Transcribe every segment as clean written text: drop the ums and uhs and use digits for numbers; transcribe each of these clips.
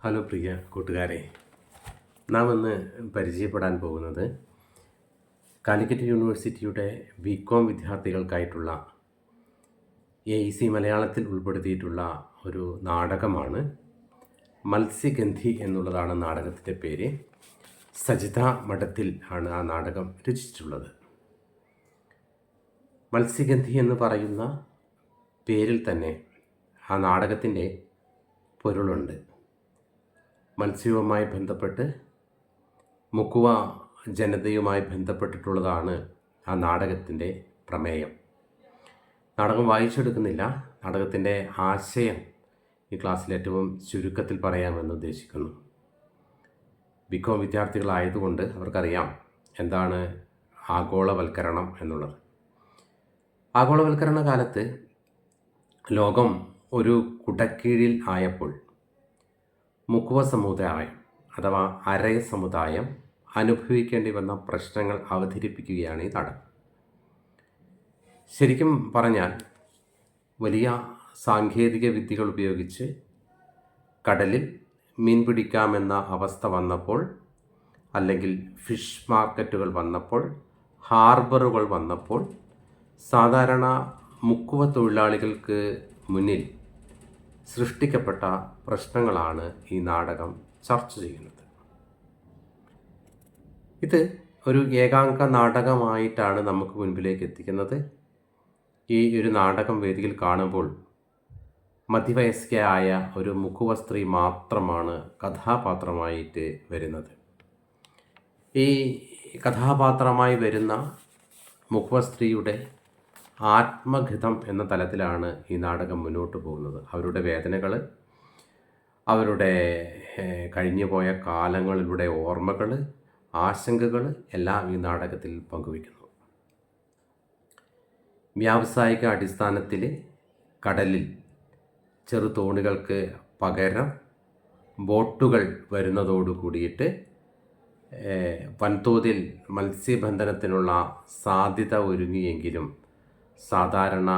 Hello പ്രിയ കൂട്ടുകാരെ, നാം ഇന്ന് പരിചയപ്പെടാൻ പോകുന്നത് കാലിക്കറ്റ് യൂണിവേഴ്സിറ്റിയുടെ ബികോം വിദ്യാർത്ഥികൾക്കായിട്ടുള്ള AEC മലയാളത്തിൽ ഉൾപ്പെടുത്തിയിട്ടുള്ള ഒരു നാടകമാണ്. മത്സ്യഗന്ധി എന്നുള്ളതാണ് നാടകത്തിൻ്റെ പേര്. സജിത മഠത്തിൽ ആണ് ആ നാടകം രചിച്ചിട്ടുള്ളത്. മത്സ്യഗന്ധി എന്ന് പറയുന്ന പേരിൽ തന്നെ ആ നാടകത്തിൻ്റെ പൊരുളുണ്ട്. മത്സ്യവുമായി ബന്ധപ്പെട്ട് മുക്കുവ ജനതയുമായി ബന്ധപ്പെട്ടിട്ടുള്ളതാണ് ആ നാടകത്തിൻ്റെ പ്രമേയം. നാടകം വായിച്ചെടുക്കുന്നില്ല. നാടകത്തിൻ്റെ ആശയം ഈ ക്ലാസ്സിൽ ഏറ്റവും ചുരുക്കത്തിൽ പറയാമെന്ന് ഉദ്ദേശിക്കുന്നു. ബികോം വിദ്യാർത്ഥികളായതുകൊണ്ട് അവർക്കറിയാം എന്താണ് ആഗോളവൽക്കരണം എന്നുള്ളത്. ആഗോളവൽക്കരണ കാലത്ത് ലോകം ഒരു കുടക്കീഴിൽ ആയപ്പോൾ മുക്കുവ സമുദായം അഥവാ അരയ സമുദായം അനുഭവിക്കേണ്ടി വന്ന പ്രശ്നങ്ങൾ അവതരിപ്പിക്കുകയാണ് ഈ നാടകം. ശരിക്കും പറഞ്ഞാൽ വലിയ സാങ്കേതിക വിദ്യകൾ ഉപയോഗിച്ച് കടലിൽ മീൻ പിടിക്കാമെന്ന അവസ്ഥ വന്നപ്പോൾ, അല്ലെങ്കിൽ ഫിഷ് മാർക്കറ്റുകൾ വന്നപ്പോൾ, ഹാർബറുകൾ വന്നപ്പോൾ, സാധാരണ മുക്കുവ തൊഴിലാളികൾക്ക് മുന്നിൽ സൃഷ്ടിക്കപ്പെട്ട പ്രശ്നങ്ങളാണ് ഈ നാടകം ചർച്ച ചെയ്യുന്നത്. ഇത് ഒരു ഏകാംഗ നാടകമായിട്ടാണ് നമുക്ക് മുൻപിലേക്ക് എത്തിക്കുന്നത്. ഈ ഒരു നാടകം വേദിയിൽ കാണുമ്പോൾ മധ്യവയസ്കയായ ഒരു മുക്കുവ സ്ത്രീ മാത്രമാണ് കഥാപാത്രമായിട്ട് വരുന്നത്. ഈ കഥാപാത്രമായി വരുന്ന മുക്കുവ സ്ത്രീയുടെ ആത്മഗതം എന്ന തലത്തിലാണ് ഈ നാടകം മുന്നോട്ട് പോകുന്നത്. അവരുടെ വേദനകൾ, അവരുടെ കഴിഞ്ഞുപോയ കാലങ്ങളിലൂടെ ഓർമ്മകൾ, ആശങ്കകൾ എല്ലാം ഈ നാടകത്തിൽ പങ്കുവയ്ക്കുന്നു. വ്യാവസായിക അടിസ്ഥാനത്തിൽ കടലിൽ ചെറുതോണികൾക്ക് പകരം ബോട്ടുകൾ വരുന്നതോടു കൂടിയിട്ട് വൻതോതിൽ മത്സ്യബന്ധനത്തിനുള്ള സാധ്യത ഒരുങ്ങിയെങ്കിലും സാധാരണ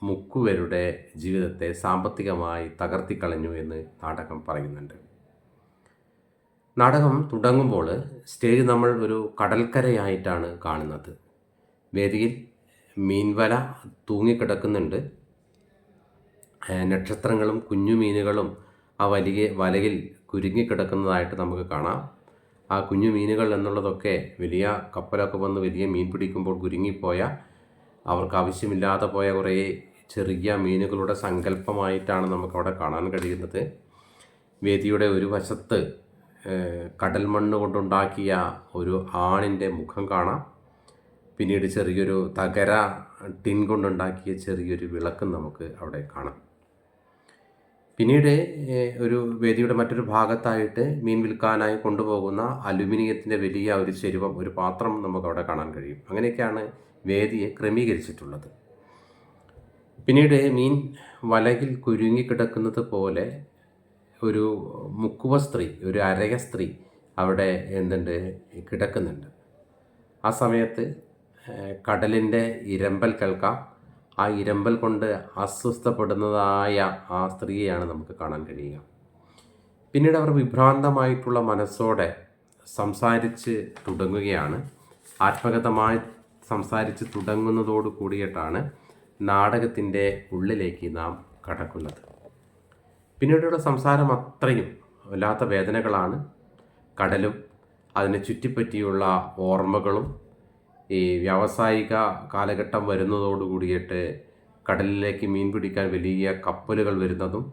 മുക്കുവരുടെ ജീവിതത്തെ സാമ്പത്തികമായി തകർത്തിക്കളഞ്ഞു എന്ന് നാടകം പറയുന്നുണ്ട്. നാടകം തുടങ്ങുമ്പോൾ സ്റ്റേജ് നമ്മൾ ഒരു കടൽക്കരയായിട്ടാണ് കാണുന്നത്. വേദിയിൽ മീൻവല തൂങ്ങിക്കിടക്കുന്നുണ്ട്. നക്ഷത്രങ്ങളും കുഞ്ഞു മീനുകളും ആ വലിയ വലയിൽ കുരുങ്ങിക്കിടക്കുന്നതായിട്ട് നമുക്ക് കാണാം. ആ കുഞ്ഞു മീനുകൾ എന്നുള്ളതൊക്കെ വലിയ കപ്പലൊക്കെ വന്ന് വലിയ മീൻ പിടിക്കുമ്പോൾ കുരുങ്ങിപ്പോയ, അവർക്ക് ആവശ്യമില്ലാതെ പോയ കുറേ ചെറിയ മീനുകളുടെ സങ്കല്പമായിട്ടാണ് നമുക്കവിടെ കാണാൻ കഴിയുന്നത്. വേദിയുടെ ഒരു വശത്ത് കടൽ മണ്ണ് കൊണ്ടുണ്ടാക്കിയ ഒരു ആണിൻ്റെ മുഖം കാണാം. പിന്നീട് ചെറിയൊരു തകര ടിൻ കൊണ്ടുണ്ടാക്കിയ ചെറിയൊരു വിളക്കും നമുക്ക് അവിടെ കാണാം. പിന്നീട് ഒരു വേദിയുടെ മറ്റൊരു ഭാഗത്തായിട്ട് മീൻ വിൽക്കാനായി കൊണ്ടുപോകുന്ന അലുമിനിയത്തിൻ്റെ വലിയ ഒരു ചെരുവം, ഒരു പാത്രം നമുക്കവിടെ കാണാൻ കഴിയും. അങ്ങനെയൊക്കെയാണ് വേദിയെ ക്രമീകരിച്ചിട്ടുള്ളത്. പിന്നീട് മീൻ വലയിൽ കുരുങ്ങിക്കിടക്കുന്നത് പോലെ ഒരു മുക്കുവ സ്ത്രീ, ഒരു അരയ സ്ത്രീ അവിടെ കിടക്കുന്നുണ്ട്. ആ സമയത്ത് കടലിൻ്റെ ഇരമ്പൽ കേൾക്കാം. ആ ഇരമ്പൽ കൊണ്ട് അസ്വസ്ഥപ്പെടുന്നതായ ആ സ്ത്രീയെയാണ് നമുക്ക് കാണാൻ കഴിയുക. പിന്നീട് അവർ വിഭ്രാന്തമായിട്ടുള്ള മനസ്സോടെ സംസാരിച്ച് തുടങ്ങുകയാണ്. ആത്മഗതമായി സംസാരിച്ച് തുടങ്ങുന്നതോട് കൂടിയിട്ടാണ് നാടകത്തിൻ്റെ ഉള്ളിലേക്ക് നാം കടക്കുന്നത്. പിന്നീടുള്ള സംസാരം അത്രയും വല്ലാത്ത വേദനകളാണ്. കടലും അതിനെ ചുറ്റിപ്പറ്റിയുള്ള ഓർമ്മകളും, ഈ വ്യാവസായിക കാലഘട്ടം വരുന്നതോട് കൂടിയിട്ട് കടലിലേക്ക് മീൻ പിടിക്കാൻ വലിയ കപ്പലുകൾ വരുന്നതും,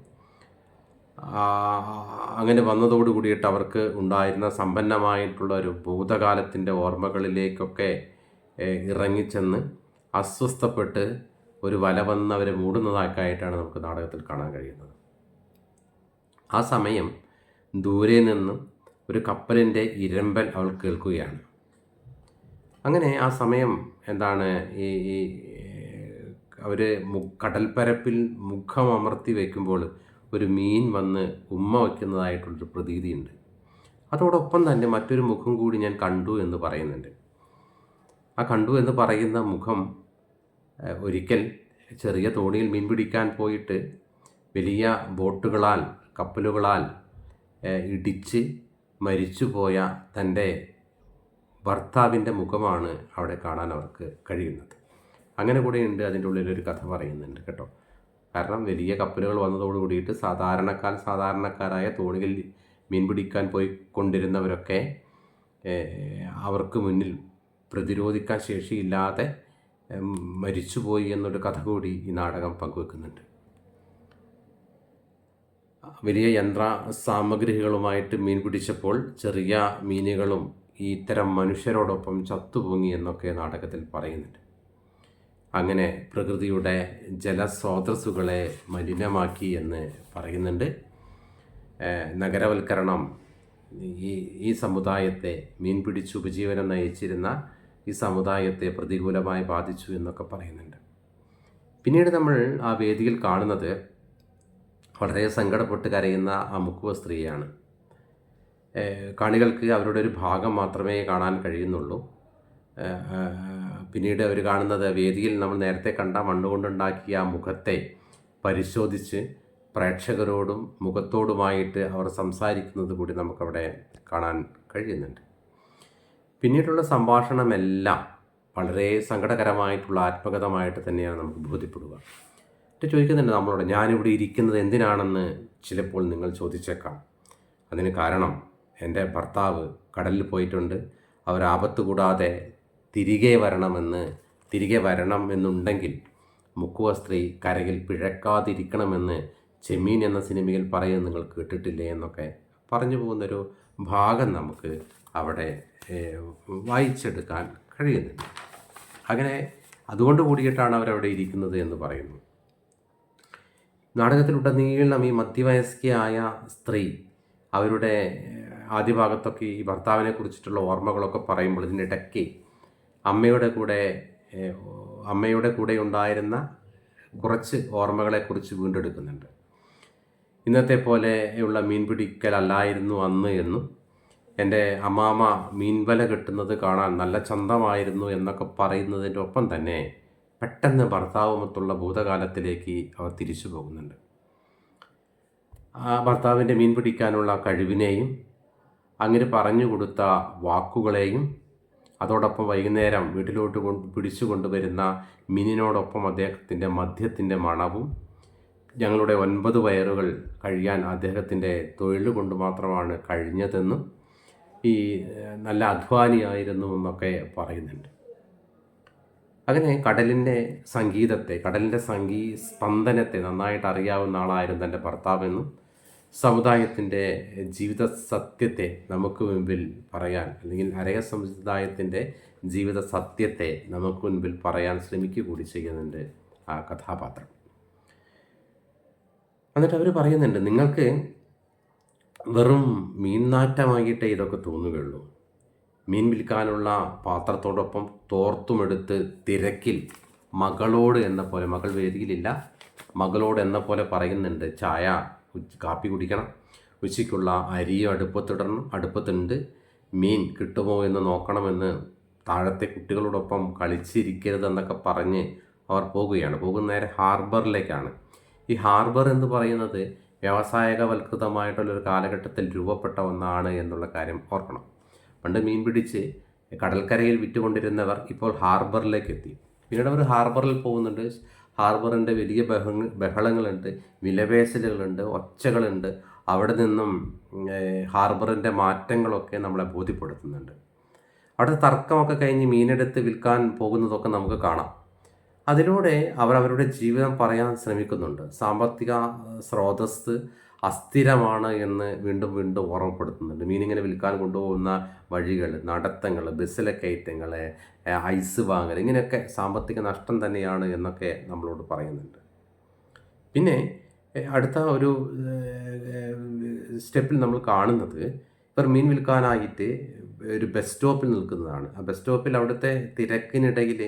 അങ്ങനെ വന്നതോട് കൂടിയിട്ട് അവർക്ക് ഉണ്ടായിരുന്ന സമ്പന്നമായിട്ടുള്ള ഒരു ഭൂതകാലത്തിൻ്റെ ഓർമ്മകളിലേക്കൊക്കെ ഇറങ്ങിച്ചെന്ന് അസ്വസ്ഥപ്പെട്ട് ഒരു വല വന്ന് അവരെ മൂടുന്നതായിട്ടാണ് നമുക്ക് നാടകത്തിൽ കാണാൻ കഴിയുന്നത്. ആ സമയം ദൂരെ നിന്നും ഒരു കപ്പലിൻ്റെ ഇരമ്പൽ അവൾ കേൾക്കുകയാണ്. അങ്ങനെ ആ സമയം ഈ അവർ കടൽപ്പരപ്പിൽ മുഖം അമർത്തി വയ്ക്കുമ്പോൾ ഒരു മീൻ വന്ന് ഉമ്മ വയ്ക്കുന്നതായിട്ടുള്ളൊരു പ്രതീതിയുണ്ട്. അതോടൊപ്പം തന്നെ മറ്റൊരു മുഖം കൂടി ഞാൻ കണ്ടു എന്ന് പറയുന്നുണ്ട്. ആ കണ്ടു എന്ന് പറയുന്ന മുഖം ഒരിക്കൽ ചെറിയ തോണിയിൽ മീൻ പിടിക്കാൻ പോയിട്ട് വലിയ ബോട്ടുകളാൽ, കപ്പലുകളാൽ ഇടിച്ച് മരിച്ചുപോയ തൻ്റെ ഭർത്താവിൻ്റെ മുഖമാണ് അവിടെ കാണാൻ അവർക്ക് കഴിയുന്നത്. അങ്ങനെ കൂടെയുണ്ട് അതിൻ്റെ ഉള്ളിലൊരു കഥ പറയുന്നുണ്ട് കേട്ടോ. കാരണം വലിയ കപ്പലുകൾ വന്നതോട് കൂടിയിട്ട് സാധാരണക്കാരായ തോണികളിൽ മീൻ പിടിക്കാൻ പോയിക്കൊണ്ടിരുന്നവരൊക്കെ അവർക്ക് മുന്നിൽ പ്രതിരോധിക്കാൻ ശേഷിയില്ലാതെ മരിച്ചുപോയി എന്നൊരു കഥ കൂടി ഈ നാടകം പങ്കുവെക്കുന്നുണ്ട്. വലിയ യന്ത്ര സാമഗ്രികളുമായിട്ട് മീൻ പിടിച്ചപ്പോൾ ചെറിയ മീനുകളും ഇത്തരം മനുഷ്യരോടൊപ്പം ചത്തുപൊങ്ങി എന്നൊക്കെ നാടകത്തിൽ പറയുന്നുണ്ട്. അങ്ങനെ പ്രകൃതിയുടെ ജലസ്രോതസ്സുകളെ മലിനമാക്കി എന്ന് പറയുന്നുണ്ട്. നഗരവൽക്കരണം ഈ സമുദായത്തെ, മീൻ പിടിച്ച് ഉപജീവനം നയിച്ചിരുന്ന ഈ സമുദായത്തെ പ്രതികൂലമായി ബാധിച്ചു എന്നൊക്കെ പറയുന്നുണ്ട്. പിന്നീട് നമ്മൾ ആ വേദിയിൽ കാണുന്നത് വളരെ സങ്കടപ്പെട്ട് കരയുന്ന ആ മുക്കുവ സ്ത്രീയാണ്. കാണികൾക്ക് അവരുടെ ഒരു ഭാഗം മാത്രമേ കാണാൻ കഴിയുന്നുള്ളൂ. പിന്നീട് അവർ കാണുന്നത് വേദിയിൽ നമ്മൾ നേരത്തെ കണ്ട മണ്ണുകൊണ്ടുണ്ടാക്കിയ മുഖത്തെ പരിശോധിച്ച് പ്രേക്ഷകരോടും മുഖത്തോടുമായിട്ട് അവർ സംസാരിക്കുന്നത് കൂടി നമുക്കവിടെ കാണാൻ കഴിയുന്നുണ്ട്. പിന്നീടുള്ള സംഭാഷണമെല്ലാം വളരെ സങ്കടകരമായിട്ടുള്ള ആത്മകഥമായിട്ട് തന്നെയാണ് നമുക്ക് ബോധ്യപ്പെടുക. എന്നിട്ട് ചോദിക്കുന്നുണ്ട് നമ്മളോട്, ഞാനിവിടെ ഇരിക്കുന്നത് എന്തിനാണെന്ന് ചിലപ്പോൾ നിങ്ങൾ ചോദിച്ചേക്കാം. അതിന് കാരണം എൻ്റെ ഭർത്താവ് കടലിൽ പോയിട്ടുണ്ട്. അവരാപത്ത് കൂടാതെ തിരികെ വരണം എന്നുണ്ടെങ്കിൽ മുക്കുവ സ്ത്രീ കരയിൽ പിഴക്കാതിരിക്കണമെന്ന് ചെമ്മീൻ എന്ന സിനിമയിൽ പറയുന്നത് നിങ്ങൾ കേട്ടിട്ടില്ലേ എന്നൊക്കെ പറഞ്ഞു പോകുന്നൊരു ഭാഗം നമുക്ക് അവിടെ വായിച്ചെടുക്കാൻ കഴിയുന്നുണ്ട്. അങ്ങനെ അതുകൊണ്ട് കൂടിയിട്ടാണ് അവരവിടെ ഇരിക്കുന്നത് എന്ന് പറയുന്നു. നാടകത്തിലുടനീളം ഈ മധ്യവയസ്കയായ സ്ത്രീ അവരുടെ ആദ്യ ഭാഗത്തൊക്കെ ഈ ഭർത്താവിനെ കുറിച്ചിട്ടുള്ള ഓർമ്മകളൊക്കെ പറയുമ്പോൾ ഇതിനിടയ്ക്ക് അമ്മയുടെ കൂടെ ഉണ്ടായിരുന്ന കുറച്ച് ഓർമ്മകളെക്കുറിച്ച് വീണ്ടെടുക്കുന്നുണ്ട്. ഇന്നത്തെ പോലെയുള്ള മീൻ പിടിക്കലല്ലായിരുന്നു അന്ന് എന്നും എൻ്റെ അമ്മാമ്മ മീൻവല കെട്ടുന്നത് കാണാൻ നല്ല ചന്തമായിരുന്നു എന്നൊക്കെ പറയുന്നതിൻ്റെ ഒപ്പം തന്നെ പെട്ടെന്ന് ഭർത്താവുമൊത്തുള്ള ഭൂതകാലത്തിലേക്ക് അവർ തിരിച്ചു പോകുന്നുണ്ട്. ആ ഭർത്താവിൻ്റെ മീൻ പിടിക്കാനുള്ള കഴിവിനെയും അങ്ങനെ പറഞ്ഞു കൊടുത്ത വാക്കുകളെയും അതോടൊപ്പം വൈകുന്നേരം വീട്ടിലോട്ട് പിടിച്ചു കൊണ്ടുവരുന്ന മീനിനോടൊപ്പം അദ്ദേഹത്തിൻ്റെ മദ്യത്തിൻ്റെ മണവും ഞങ്ങളുടെ 9 വയറുകൾ കഴിയാൻ അദ്ദേഹത്തിൻ്റെ തൊഴിൽ കൊണ്ട് മാത്രമാണ് കഴിഞ്ഞതെന്നും ഈ നല്ല അധ്വാനിയായിരുന്നു എന്നൊക്കെ പറയുന്നുണ്ട്. അങ്ങനെ കടലിൻ്റെ സ്പന്ദനത്തെ നന്നായിട്ട് അറിയാവുന്ന ആളായിരുന്നു തൻ്റെ ഭർത്താവെന്നും സമുദായത്തിൻ്റെ ജീവിത സത്യത്തെ നമുക്ക് മുൻപിൽ പറയാൻ, അല്ലെങ്കിൽ അരയ സമുദായത്തിൻ്റെ ജീവിത സത്യത്തെ നമുക്ക് മുൻപിൽ പറയാൻ ശ്രമിക്കുക കൂടി ചെയ്യുന്നുണ്ട് ആ കഥാപാത്രം. എന്നിട്ട് അവർ പറയുന്നുണ്ട്, നിങ്ങൾക്ക് വെറും മീൻനാറ്റമായിട്ടേ ഇതൊക്കെ തോന്നുകയുള്ളൂ. മീൻ വിൽക്കാനുള്ള പാത്രത്തോടൊപ്പം തോർത്തുമെടുത്ത് തിരക്കിൽ മകളോട് എന്ന പോലെ, മകൾ വേദിയിലില്ല, മകളോട് എന്ന പോലെ പറയുന്നുണ്ട്, ചായ കാപ്പി കുടിക്കണം, ഉച്ചയ്ക്കുള്ള അരിയും അടുപ്പത്തുണ്ട്, മീൻ കിട്ടുമോ എന്ന് നോക്കണമെന്ന്, താഴത്തെ കുട്ടികളോടൊപ്പം കളിച്ചിരിക്കരുതെന്നൊക്കെ പറഞ്ഞ് അവർ പോകുന്ന നേരെ ഹാർബറിലേക്കാണ്. ഈ ഹാർബർ എന്ന് പറയുന്നത് വ്യാവസായികവൽകൃതമായിട്ടുള്ളൊരു കാലഘട്ടത്തിൽ രൂപപ്പെട്ട ഒന്നാണ് എന്നുള്ള കാര്യം ഓർക്കണം. പണ്ട് മീൻ പിടിച്ച് കടൽക്കരയിൽ വിറ്റുകൊണ്ടിരുന്നവർ ഇപ്പോൾ ഹാർബറിലേക്ക് എത്തി. പിന്നീട് അവർ ഹാർബറിൽ പോകുന്നുണ്ട്. ഹാർബറിൻ്റെ വലിയ ബഹളങ്ങളുണ്ട്, വിലപേശലുകളുണ്ട്, ഒച്ചകളുണ്ട്. അവിടെ നിന്നും ഹാർബറിൻ്റെ മാറ്റങ്ങളൊക്കെ നമ്മളെ ബോധ്യപ്പെടുത്തുന്നുണ്ട്. അവിടെ തർക്കമൊക്കെ കഴിഞ്ഞ് മീനെടുത്ത് വിൽക്കാൻ പോകുന്നതൊക്കെ നമുക്ക് കാണാം. അതിലൂടെ അവരുടെ ജീവിതം പറയാൻ ശ്രമിക്കുന്നുണ്ട്. സാമ്പത്തിക സ്രോതസ് അസ്ഥിരമാണ് എന്ന് വീണ്ടും ഓർമ്മപ്പെടുത്തുന്നുണ്ട്. മീനിങ്ങനെ വിൽക്കാൻ കൊണ്ടുപോകുന്ന വഴികൾ, നടത്തങ്ങൾ, ബസ്സിലെ കയറ്റങ്ങൾ, ഐസ് വാങ്ങൽ, ഇങ്ങനെയൊക്കെ സാമ്പത്തിക നഷ്ടം തന്നെയാണ് എന്നൊക്കെ നമ്മളോട് പറയുന്നുണ്ട്. പിന്നെ അടുത്ത ഒരു സ്റ്റെപ്പിൽ നമ്മൾ കാണുന്നത് ഇവർ മീൻ വിൽക്കാനായിട്ട് ഒരു ബസ് സ്റ്റോപ്പിൽ നിൽക്കുന്നതാണ്. ആ ബസ് സ്റ്റോപ്പിൽ അവിടുത്തെ തിരക്കിനിടയിൽ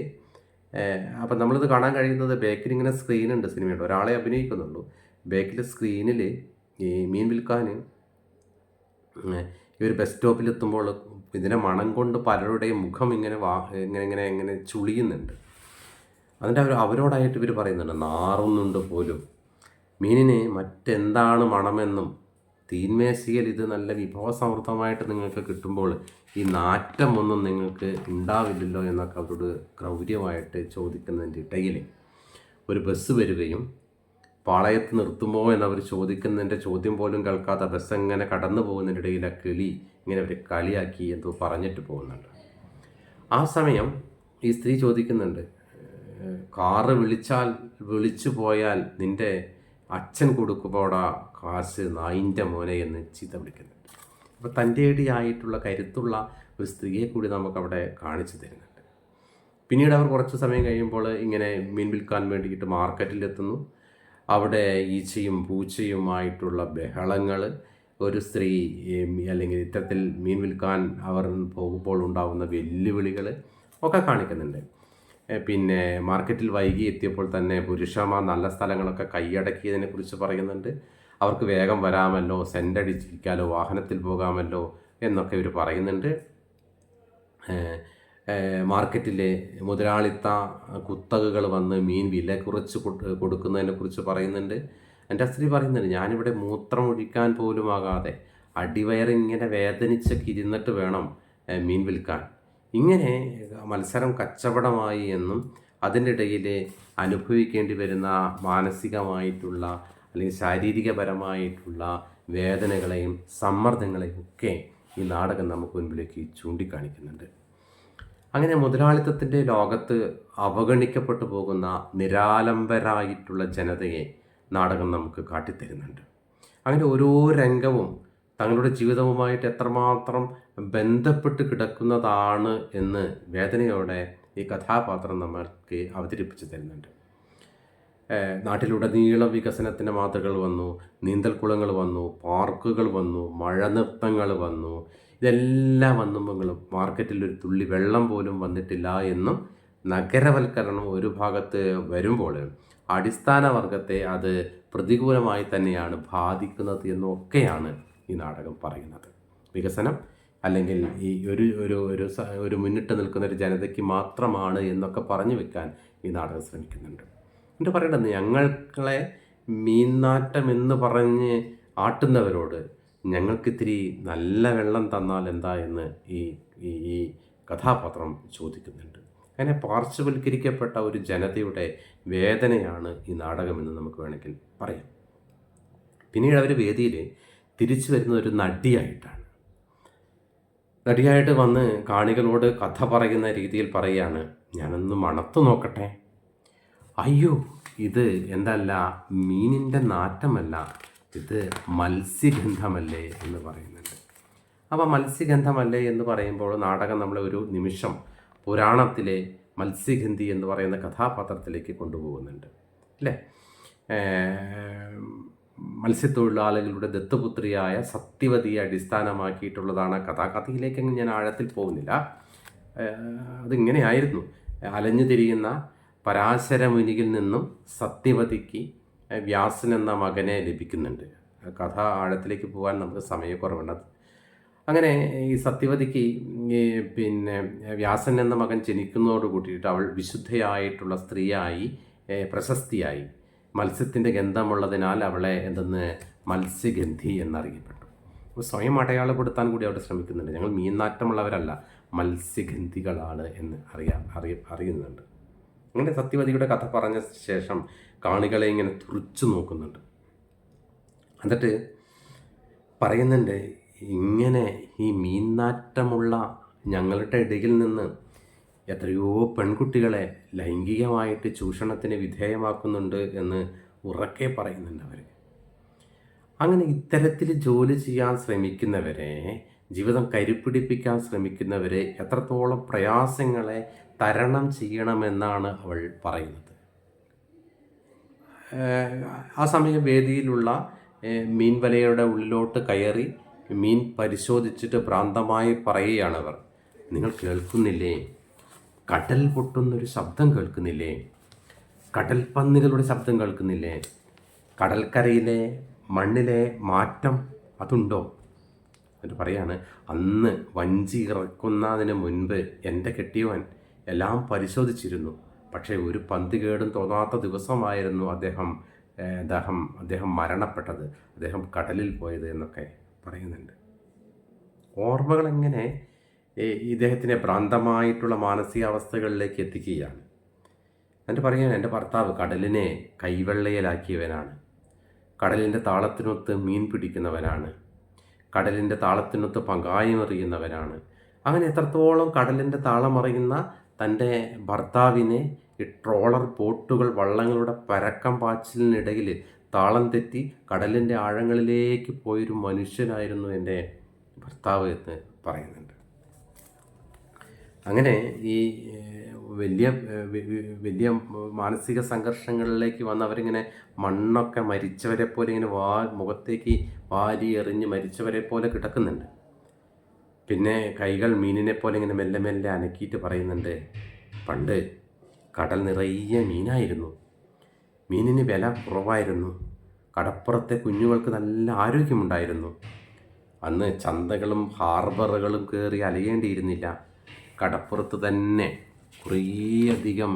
അപ്പം നമ്മളിത് കാണാൻ കഴിയുന്നത് ബേക്കിൽ ഇങ്ങനെ സ്ക്രീനുണ്ട്, സിനിമയുണ്ട്, ഒരാളെ അഭിനയിക്കുന്നുള്ളൂ. ബേക്കിൽ സ്ക്രീനിൽ ഈ മീൻ വിൽക്കാൻ ഈ ഒരു ബസ് സ്റ്റോപ്പിലെത്തുമ്പോൾ ഇതിനെ മണം കൊണ്ട് പലരുടെയും മുഖം ഇങ്ങനെ ചുളിയുന്നുണ്ട്. അതിൻ്റെ അവരോടായിട്ട് ഇവർ പറയുന്നുണ്ട്, നാറുന്നുണ്ട് പോലും. മീനിന് മറ്റെന്താണ് മണമെന്നും തീന്മേശയിൽ ഇത് നല്ല വിഭവസമൃദ്ധമായിട്ട് നിങ്ങൾക്ക് കിട്ടുമ്പോൾ ഈ നാറ്റമൊന്നും നിങ്ങൾക്ക് ഉണ്ടാവില്ലല്ലോ എന്നൊക്കെ അവരോട് ക്രൗര്യമായിട്ട് ചോദിക്കുന്നതിൻ്റെ ഇടയിൽ ഒരു ബസ് വരികയും പാളയത്ത് നിർത്തുമോ എന്നവർ ചോദിക്കുന്നതിൻ്റെ ചോദ്യം പോലും കേൾക്കാത്ത ബസ് എങ്ങനെ കടന്നു പോകുന്നതിൻ്റെ ഇടയിൽ ആ കിളി ഇങ്ങനെ അവർ കളിയാക്കി എന്തോ പറഞ്ഞിട്ട് പോകുന്നുണ്ട്. ആ സമയം ഈ സ്ത്രീ ചോദിക്കുന്നുണ്ട്, കാറ് വിളിച്ചു പോയാൽ നിൻ്റെ അച്ഛൻ കൊടുക്കുമ്പോടാ കാശ് നായിൻ്റെ മോനെ എന്ന് ചീത്ത വിളിക്കുന്നുണ്ട്. അപ്പോൾ തൻ്റെ ഇടിയായിട്ടുള്ള കരുത്തുള്ള ഒരു സ്ത്രീയെ കൂടി നമുക്കവിടെ കാണിച്ചു തരുന്നുണ്ട്. പിന്നീട് അവർ കുറച്ച് സമയം കഴിയുമ്പോൾ ഇങ്ങനെ മീൻ വിൽക്കാൻ വേണ്ടിയിട്ട് മാർക്കറ്റിലെത്തുന്നു. അവിടെ ഈച്ചയും പൂച്ചയുമായിട്ടുള്ള ബഹളങ്ങൾ, ഒരു സ്ത്രീ അല്ലെങ്കിൽ ഇത്തരത്തിൽ മീൻ വിൽക്കാൻ അവർ പോകുമ്പോൾ ഉണ്ടാകുന്ന വെല്ലുവിളികൾ ഒക്കെ കാണിക്കുന്നുണ്ട്. പിന്നെ മാർക്കറ്റിൽ വൈകി എത്തിയപ്പോൾ തന്നെ പുരുഷന്മാർ നല്ല സ്ഥലങ്ങളൊക്കെ കൈയടക്കിയതിനെക്കുറിച്ച് പറയുന്നുണ്ട്. അവർക്ക് വേഗം വരാമല്ലോ, സെൻ്റടിച്ചിരിക്കാമല്ലോ, വാഹനത്തിൽ പോകാമല്ലോ എന്നൊക്കെ ഇവർ പറയുന്നുണ്ട്. മാർക്കറ്റിലെ മുതലാളിത്ത കുത്തകകൾ വന്ന് മീൻ വില കുറച്ച് കൊടുക്കുന്നതിനെക്കുറിച്ച് പറയുന്നുണ്ട്. എൻ്റെ സ്ത്രീ പറയുന്നുണ്ട്, ഞാനിവിടെ മൂത്രമൊഴിക്കാൻ പോലുമാകാതെ അടിവയറിങ്ങനെ വേദനിച്ചൊക്കെ ഇരുന്നിട്ട് വേണം മീൻ വിൽക്കാൻ. ഇങ്ങനെ മത്സരം കച്ചവടമായി എന്നും അതിൻ്റെ ഇടയിൽ അനുഭവിക്കേണ്ടി വരുന്ന മാനസികമായിട്ടുള്ള അല്ലെങ്കിൽ ശാരീരികപരമായിട്ടുള്ള വേദനകളെയും സമ്മർദ്ദങ്ങളെയും ഒക്കെ ഈ നാടകം നമുക്ക് മുൻപിലേക്ക് ചൂണ്ടിക്കാണിക്കുന്നുണ്ട്. അങ്ങനെ മുതലാളിത്തത്തിൻ്റെ ലോകത്ത് അവഗണിക്കപ്പെട്ടു പോകുന്ന നിരാലംബരായിട്ടുള്ള ജനതയെ നാടകം നമുക്ക് കാട്ടിത്തരുന്നുണ്ട്. അങ്ങനെ ഓരോ രംഗവും തങ്ങളുടെ ജീവിതവുമായിട്ട് എത്രമാത്രം ബന്ധപ്പെട്ട് കിടക്കുന്നതാണ് എന്ന് വേദനയോടെ ഈ കഥാപാത്രം നമ്മൾക്ക് അവതരിപ്പിച്ച് തരുന്നുണ്ട്. നാട്ടിലുടനീളം വികസനത്തിൻ്റെ മാതൃകകൾ വന്നു, നീന്തൽക്കുളങ്ങൾ വന്നു, പാർക്കുകൾ വന്നു, മഴ നൃത്തങ്ങൾ വന്നു. ഇതെല്ലാം വന്നുമ്പോഴും മാർക്കറ്റിൽ ഒരു തുള്ളി വെള്ളം പോലും വന്നിട്ടില്ല എന്നും നഗരവൽക്കരണം ഒരു ഭാഗത്ത് വരുമ്പോൾ അടിസ്ഥാന വർഗത്തെ അത് പ്രതികൂലമായി തന്നെയാണ് ബാധിക്കുന്നത് എന്നൊക്കെയാണ് ഈ നാടകം പറയുന്നത്. വികസനം അല്ലെങ്കിൽ ഈ ഒരു മുന്നിട്ട് നിൽക്കുന്ന ഒരു ജനതയ്ക്ക് മാത്രമാണ് എന്നൊക്കെ പറഞ്ഞു വെക്കാൻ ഈ നാടകം ശ്രമിക്കുന്നുണ്ട്. എന്നിട്ട് പറയേണ്ടത്, ഞങ്ങളെ മീൻനാറ്റം എന്ന് പറഞ്ഞ് ആട്ടുന്നവരോട് ഞങ്ങൾക്കിത്തിരി നല്ല വെള്ളം തന്നാൽ എന്താ എന്ന് ഈ കഥാപാത്രം ചോദിക്കുന്നുണ്ട്. അങ്ങനെ പാർശ്വവൽക്കരിക്കപ്പെട്ട ഒരു ജനതയുടെ വേദനയാണ് ഈ നാടകമെന്ന് നമുക്ക് വേണമെങ്കിൽ പറയാം. പിന്നീട് അവർ വേദിയിൽ തിരിച്ചു വരുന്ന ഒരു നടിയായിട്ടാണ്. നടിയായിട്ട് വന്ന് കാണികളോട് കഥ പറയുന്ന രീതിയിൽ പറയുകയാണ്, ഞാനൊന്ന് മണത്തു നോക്കട്ടെ. അയ്യോ, ഇത് എന്തല്ല മീനിൻ്റെ നാറ്റമല്ല, ഇത് മത്സ്യഗന്ധമല്ലേ എന്ന് പറയുന്നുണ്ട്. അപ്പോൾ മത്സ്യഗന്ധമല്ലേ എന്ന് പറയുമ്പോൾ നാടകം നമ്മളെ ഒരു നിമിഷം പുരാണത്തിലെ മത്സ്യഗന്ധി എന്ന് പറയുന്ന കഥാപാത്രത്തിലേക്ക് കൊണ്ടുപോകുന്നുണ്ട് അല്ലേ. മത്സ്യത്തൊഴിലാളികളുടെ ദത്തുപുത്രിയായ സത്യവതിയെ അടിസ്ഥാനമാക്കിയിട്ടുള്ളതാണ് കഥയിലേക്കെങ്കിലും ഞാൻ ആഴത്തിൽ പോകുന്നില്ല. അതിങ്ങനെയായിരുന്നു. അലഞ്ഞു തിരിയുന്ന പരാശരമുനിയിൽ നിന്നും സത്യവതിക്ക് വ്യാസൻ എന്ന മകനെ ലഭിക്കുന്നുണ്ട്. കഥ ആഴത്തിലേക്ക് പോകാൻ നമുക്ക് സമയക്കുറവുണ്ട്. അങ്ങനെ ഈ സത്യവതിക്ക് പിന്നെ വ്യാസൻ എന്ന മകൻ ജനിക്കുന്നതോട് കൂട്ടിയിട്ട് അവൾ വിശുദ്ധയായിട്ടുള്ള സ്ത്രീയായി പ്രശസ്തിയായി. മത്സ്യത്തിൻ്റെ ഗന്ധമുള്ളതിനാൽ അവളെ എന്തെന്ന് മത്സ്യഗന്ധി എന്നറിയപ്പെട്ടു. അപ്പോൾ സ്വയം അടയാളപ്പെടുത്താൻ കൂടി അവിടെ ശ്രമിക്കുന്നുണ്ട്. ഞങ്ങൾ മീൻനാറ്റമുള്ളവരല്ല, മത്സ്യഗന്ധികളാണ് എന്ന് അറിയുന്നുണ്ട്. അങ്ങനെ സത്യവതിയുടെ കഥ പറഞ്ഞ ശേഷം കാണികളെ ഇങ്ങനെ തുറിച്ചു നോക്കുന്നുണ്ട്. എന്നിട്ട് പറയുന്നുണ്ട്, ഇങ്ങനെ ഈ മീൻനാറ്റമുള്ള ഞങ്ങളുടെ ഇടയിൽ നിന്ന് എത്രയോ പെൺകുട്ടികളെ ലൈംഗികമായിട്ട് ചൂഷണത്തിന് വിധേയമാക്കുന്നുണ്ട് എന്ന് ഉറക്കെ പറയുന്നുണ്ട് അവർ. അങ്ങനെ ഇത്തരത്തിൽ ജോലി ചെയ്യാൻ ശ്രമിക്കുന്നവരെ, ജീവിതം കരുപ്പിടിപ്പിക്കാൻ ശ്രമിക്കുന്നവരെ എത്രത്തോളം പ്രയാസങ്ങളെ തരണം ചെയ്യണമെന്നാണ് അവൾ പറയുന്നത്. ആ സമയം വേദിയിലുള്ള മീൻ വലയുടെ ഉള്ളിലോട്ട് കയറി മീൻ പരിശോധിച്ചിട്ട് ഭ്രാന്തമായി പറയുകയാണവർ, നിങ്ങൾ കേൾക്കുന്നില്ലേ, കടൽ പൊട്ടുന്നൊരു ശബ്ദം കേൾക്കുന്നില്ലേ, കടൽപ്പന്നികളുടെ ശബ്ദം കേൾക്കുന്നില്ലേ, കടൽക്കരയിലെ മണ്ണിലെ മാറ്റം അതുണ്ടോ എന്നിട്ട് പറയാണ്, അന്ന് വഞ്ചി ഇറക്കുന്നതിന് മുൻപ് എൻ്റെ കെട്ടിയവൻ എല്ലാം പരിശോധിച്ചിരുന്നു. പക്ഷേ ഒരു പന്തികേടും തോന്നാത്ത ദിവസമായിരുന്നു അദ്ദേഹം അദ്ദേഹം മരണപ്പെട്ടത്, അദ്ദേഹം കടലിൽ പോയത് എന്നൊക്കെ പറയുന്നുണ്ട്. ഓർമ്മകൾ എങ്ങനെ ഇദ്ദേഹത്തിനെ ഭ്രാന്തമായിട്ടുള്ള മാനസികാവസ്ഥകളിലേക്ക് എത്തിക്കുകയാണ്. എന്നിട്ട് പറയുകയാണ്, എൻ്റെ ഭർത്താവ് കടലിനെ കൈവെള്ളയിലാക്കിയവനാണ്, കടലിൻ്റെ താളത്തിനൊത്ത് മീൻ പിടിക്കുന്നവനാണ്, കടലിൻ്റെ താളത്തിനൊത്ത് പങ്കായമെറിയുന്നവനാണ്. അങ്ങനെ എത്രത്തോളം കടലിൻ്റെ താളമറിയുന്ന തൻ്റെ ഭർത്താവിനെ ഈ ട്രോളർ ബോട്ടുകൾ വള്ളങ്ങളുടെ പരക്കം പാച്ചിലിനിടയിൽ താളം തെറ്റി കടലിൻ്റെ ആഴങ്ങളിലേക്ക് പോയൊരു മനുഷ്യനായിരുന്നു എൻ്റെ ഭർത്താവ് എന്ന് പറയുന്നുണ്ട്. അങ്ങനെ ഈ വലിയ വലിയ മാനസിക സംഘർഷങ്ങളിലേക്ക് വന്ന് അവരിങ്ങനെ മണ്ണൊക്കെ മരിച്ചവരെ പോലെ ഇങ്ങനെ മുഖത്തേക്ക് വാരി എറിഞ്ഞ് മരിച്ചവരെ പോലെ കിടക്കുന്നുണ്ട്. പിന്നെ കൈകൾ മീനിനെ പോലെ ഇങ്ങനെ മെല്ലെ മെല്ലെ അനക്കിയിട്ട് പറയുന്നുണ്ട്, പണ്ട് കടൽ നിറയെ മീനായിരുന്നു, മീനിന് വില കുറവായിരുന്നു, കടപ്പുറത്തെ കുഞ്ഞുങ്ങൾക്ക് നല്ല ആരോഗ്യമുണ്ടായിരുന്നു, അന്ന് ചന്തകളും ഹാർബറുകളും കയറി അലയേണ്ടിയിരുന്നില്ല, കടപ്പുറത്ത് തന്നെ കുറേയധികം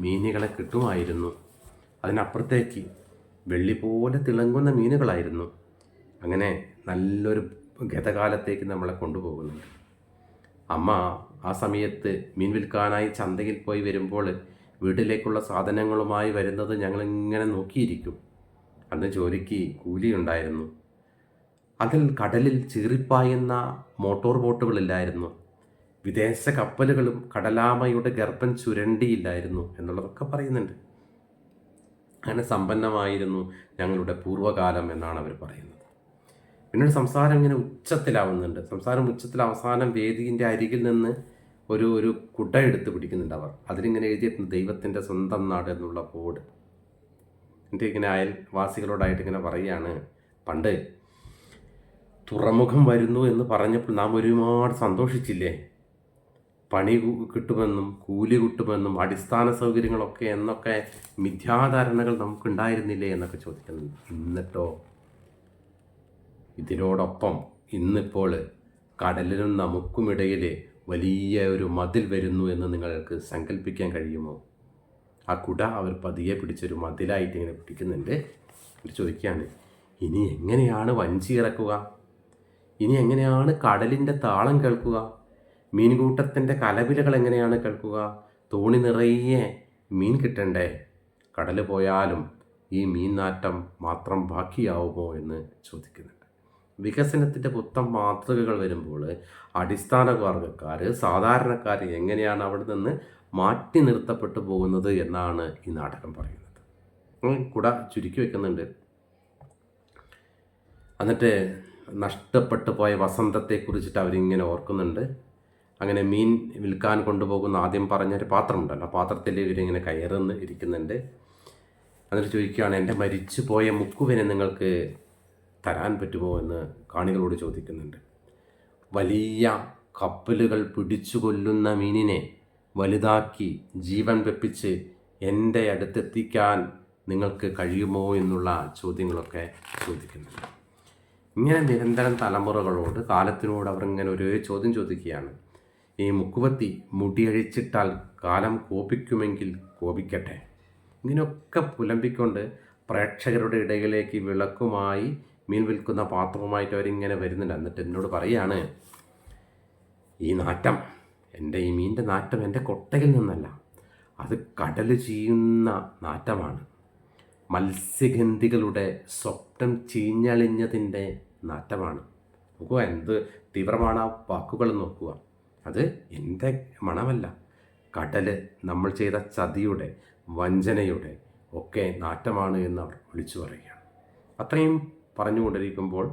മീനുകളെ കിട്ടുമായിരുന്നു, അതിനപ്പുറത്തേക്ക് വെള്ളി പോലെ തിളങ്ങുന്ന മീനുകളായിരുന്നു. അങ്ങനെ നല്ലൊരു ഗതകാലത്തേക്ക് നമ്മളെ കൊണ്ടുപോകുന്നുണ്ട്. അമ്മ ആ സമയത്ത് മീൻ വിൽക്കാനായി ചന്തയിൽ പോയി വരുമ്പോൾ വീട്ടിലേക്കുള്ള സാധനങ്ങളുമായി വരുന്നത് ഞങ്ങളിങ്ങനെ നോക്കിയിരിക്കും. അന്ന് ജോലിക്ക് കൂലിയുണ്ടായിരുന്നു. അതിൽ കടലിൽ ചീറിപ്പായുന്ന മോട്ടോർ ബോട്ടുകളില്ലായിരുന്നു, വിദേശ കപ്പലുകളും കടലാമയുടെ ഗർഭം ചുരണ്ടിയില്ലായിരുന്നു എന്നുള്ളതൊക്കെ പറയുന്നുണ്ട്. അങ്ങനെ സമ്പന്നമായിരുന്നു ഞങ്ങളുടെ പൂർവ്വകാലം എന്നാണ് അവർ പറയുന്നത്. പിന്നീട് സംസാരം ഇങ്ങനെ ഉച്ചത്തിലാവുന്നുണ്ട്. സംസാരം ഉച്ചത്തിൽ അവസാനം വേദിൻ്റെ അരികിൽ നിന്ന് ഒരു കുട എടുത്ത് പിടിക്കുന്നുണ്ട് അവർ. അതിലിങ്ങനെ എഴുതിയിട്ടുണ്ട് ദൈവത്തിൻ്റെ സ്വന്തം നാട് എന്നുള്ള ബോർഡ്. എന്നിട്ട് ഇങ്ങനെ അയൽവാസികളോടായിട്ട് ഇങ്ങനെ പറയുകയാണ്, പണ്ട് തുറമുഖം വരുന്നു എന്ന് പറഞ്ഞപ്പോൾ നാം ഒരുപാട് സന്തോഷിച്ചില്ലേ, പണി കിട്ടുമെന്നും കൂലി കിട്ടുമെന്നും അടിസ്ഥാന സൗകര്യങ്ങളൊക്കെ എന്നൊക്കെ മിഥ്യാധാരണകൾ നമുക്കുണ്ടായിരുന്നില്ലേ എന്നൊക്കെ ചോദിക്കുന്നുണ്ട്. എന്നിട്ടോ ഇതിനോടൊപ്പം ഇന്നിപ്പോൾ കടലിനും നമുക്കുമിടയിൽ വലിയ ഒരു മതിൽ വരുന്നു എന്ന് നിങ്ങൾക്ക് സങ്കല്പിക്കാൻ കഴിയുമോ? ആ കുട അവർ പതിയെ പിടിച്ചൊരു മതിലായിട്ട് ഇങ്ങനെ പിടിക്കുന്നുണ്ട്. അവർ ചോദിക്കുകയാണ്, ഇനി എങ്ങനെയാണ് വഞ്ചി ഇറക്കുക? ഇനി എങ്ങനെയാണ് കടലിൻ്റെ താളം കേൾക്കുക? മീൻകൂട്ടത്തിൻ്റെ കലപിലകൾ എങ്ങനെയാണ് കേൾക്കുക? തോണി നിറയെ മീൻ കിട്ടണ്ടേ? കടൽ പോയാലും ഈ മീൻ നാറ്റം മാത്രം ബാക്കിയാവുമോ എന്ന് ചോദിക്കുന്നുണ്ട്. വികസനത്തിൻ്റെ പുത്തൻ മാതൃകകൾ വരുമ്പോൾ അടിസ്ഥാന വർഗ്ഗക്കാർ, സാധാരണക്കാർ എങ്ങനെയാണ് അവിടെ നിന്ന് മാറ്റി നിർത്തപ്പെട്ടു പോകുന്നത് എന്നാണ് ഈ നാടകം പറയുന്നത്. കുട ചുരുക്കി വെക്കുന്നുണ്ട്. എന്നിട്ട് നഷ്ടപ്പെട്ടു പോയ വസന്തത്തെക്കുറിച്ചിട്ട് അവരിങ്ങനെ ഓർക്കുന്നുണ്ട്. അങ്ങനെ മീൻ വിൽക്കാൻ കൊണ്ടുപോകുന്ന ആദ്യം പറഞ്ഞൊരു പാത്രമുണ്ടല്ലോ, ആ പാത്രത്തിൽ ഇവരിങ്ങനെ കയറുന്ന് ഇരിക്കുന്നുണ്ട്. എന്നിട്ട് ചോദിക്കുകയാണ്, എൻ്റെ മരിച്ചു പോയ മുക്കുവിനെ നിങ്ങൾക്ക് തരാൻ പറ്റുമോ എന്ന് കാണികളോട് ചോദിക്കുന്നുണ്ട്. വലിയ കപ്പലുകൾ പിടിച്ചു കൊല്ലുന്ന മീനിനെ വലുതാക്കി ജീവൻ വെപ്പിച്ച് എൻ്റെ അടുത്തെത്തിക്കാൻ നിങ്ങൾക്ക് കഴിയുമോ എന്നുള്ള ചോദ്യങ്ങളൊക്കെ ചോദിക്കുന്നുണ്ട്. ഇങ്ങനെ നിരന്തരം തലമുറകളോട്, കാലത്തിനോട് അവർ ഇങ്ങനെ ഒരേ ചോദ്യം ചോദിക്കുകയാണ്. ഈ മുക്കുവത്തി മുടിയഴിച്ചിട്ടാൽ കാലം കോപിക്കുമെങ്കിൽ കോപിക്കട്ടെ. ഇങ്ങനെയൊക്കെ പുലമ്പിക്കൊണ്ട് പ്രേക്ഷകരുടെ ഇടയിലേക്ക് വിളക്കുമായി മീൻ വിൽക്കുന്ന പാത്രവുമായിട്ട് അവരിങ്ങനെ വരുന്നുണ്ട്. എന്നിട്ട് എന്നോട് പറയാണ്, ഈ നാറ്റം, ഈ മീനിൻ്റെ നാറ്റം എൻ്റെ കൊട്ടയിൽ നിന്നല്ല, അത് കടൽ ചെയ്യുന്ന നാറ്റമാണ്. മത്സ്യഗന്ധികളുടെ സ്വപ്നം ചീഞ്ഞളിഞ്ഞതിൻ്റെ നാറ്റമാണ്. നോക്കുക, എന്ത് തീവ്രമാണ് ആ വാക്കുകൾ നോക്കുക. അത് എൻ്റെ മണമല്ല, കടൽ നമ്മൾ ചെയ്ത ചതിയുടെ, വഞ്ചനയുടെ ഒക്കെ നാറ്റമാണ് എന്ന് അവർ വിളിച്ചു പറയുകയാണ്. അത്രയും പറഞ്ഞുകൊണ്ടിരിക്കുമ്പോൾ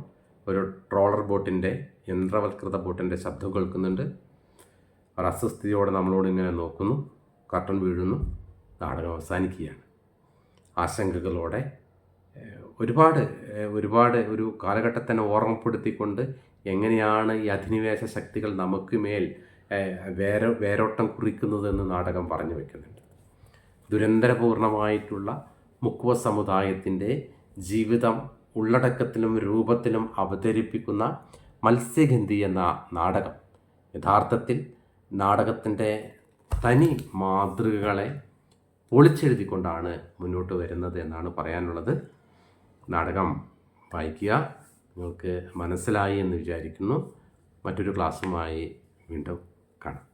ഒരു ട്രോളർ ബോട്ടിൻ്റെ, യന്ത്രവൽകൃത ബോട്ടിൻ്റെ ശബ്ദം കേൾക്കുന്നുണ്ട്. അവർ അസ്വസ്ഥതയോടെ നമ്മളോട് ഇങ്ങനെ നോക്കുന്നു. കർട്ടൻ വീഴുന്നു. നാടകം അവസാനിക്കുകയാണ്. ആശങ്കകളോടെ ഒരുപാട് ഒരു കാലഘട്ടത്തിനെ ഓർമ്മപ്പെടുത്തിക്കൊണ്ട് എങ്ങനെയാണ് ഈ അധിനിവേശ ശക്തികൾ നമുക്ക് മേൽ വേരോട്ടം കുറിക്കുന്നതെന്ന് നാടകം പറഞ്ഞു വയ്ക്കുന്നുണ്ട്. ദുരന്തരപൂർണമായിട്ടുള്ള മുക്കുവ സമുദായത്തിൻ്റെ ജീവിതം ഉള്ളടക്കത്തിലും രൂപത്തിലും അവതരിപ്പിക്കുന്ന മത്സ്യഗന്ധി എന്ന നാടകം യഥാർത്ഥത്തിൽ നാടകത്തിൻ്റെ തനി മാതൃകകളെ പൊളിച്ചെഴുതിക്കൊണ്ടാണ് മുന്നോട്ട് വരുന്നത് എന്നാണ് പറയാനുള്ളത്. നാടകം വായിക്കുക. നിങ്ങൾക്ക് മനസ്സിലായി എന്ന് വിചാരിക്കുന്നു. മറ്റൊരു ക്ലാസ്സുമായി വീണ്ടും കാണാം.